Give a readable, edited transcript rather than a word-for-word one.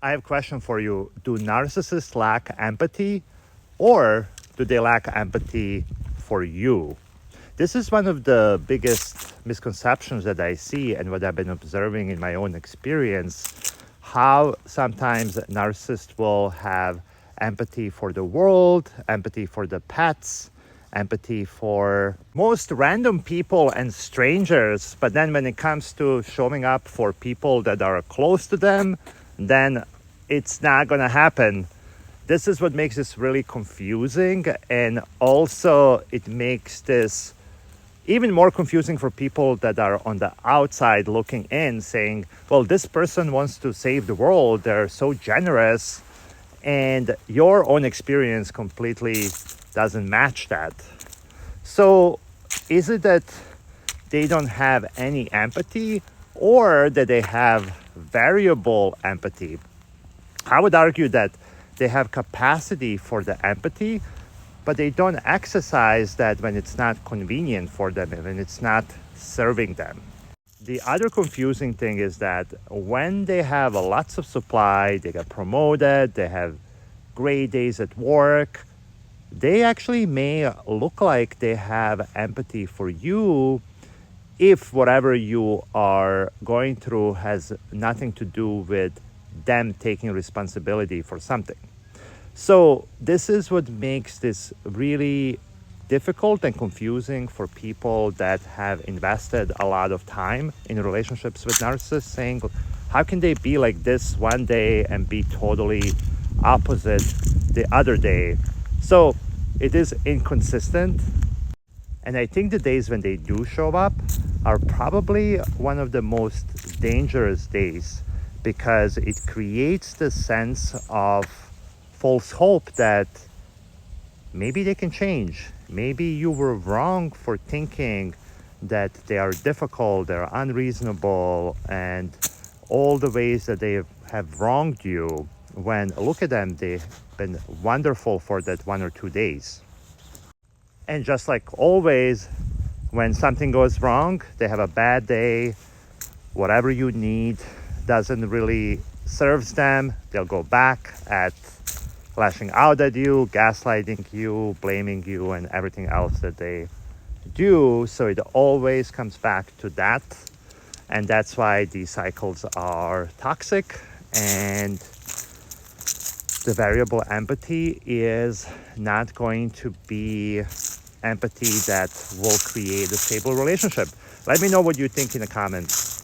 I have a question for you. Do narcissists lack empathy, or do they lack empathy for you? This is one of the biggest misconceptions that I see and what I've been observing in my own experience. How sometimes narcissists will have empathy for the world, empathy for the pets, empathy for most random people and strangers. But then when it comes to showing up for people that are close to them, then it's not going to happen. This is what makes this really confusing. And also it makes this even more confusing for people that are on the outside looking in, saying, well, this person wants to save the world. They're so generous. And your own experience completely doesn't match that. So is it that they don't have any empathy, or that they have variable empathy? I would argue that they have capacity for the empathy, but they don't exercise that when it's not convenient for them and when it's not serving them. The other confusing thing is that when they have lots of supply, they get promoted, they have great days at work, they actually may look like they have empathy for you if whatever you are going through has nothing to do with them taking responsibility for something. So this is what makes this really difficult and confusing for people that have invested a lot of time in relationships with narcissists, saying, how can they be like this one day and be totally opposite the other day? So it is inconsistent. And I think the days when they do show up are probably one of the most dangerous days, because it creates the sense of false hope that maybe they can change. Maybe you were wrong for thinking that they are difficult, they're unreasonable, and all the ways that they have wronged you, when look at them, they've been wonderful for that 1 or 2 days. And just like always, when something goes wrong, they have a bad day, whatever you need doesn't really serves them, they'll go back at lashing out at you, gaslighting you, blaming you, and everything else that they do. So it always comes back to that. And that's why these cycles are toxic. And the variable empathy is not going to be empathy that will create a stable relationship. Let me know what you think in the comments.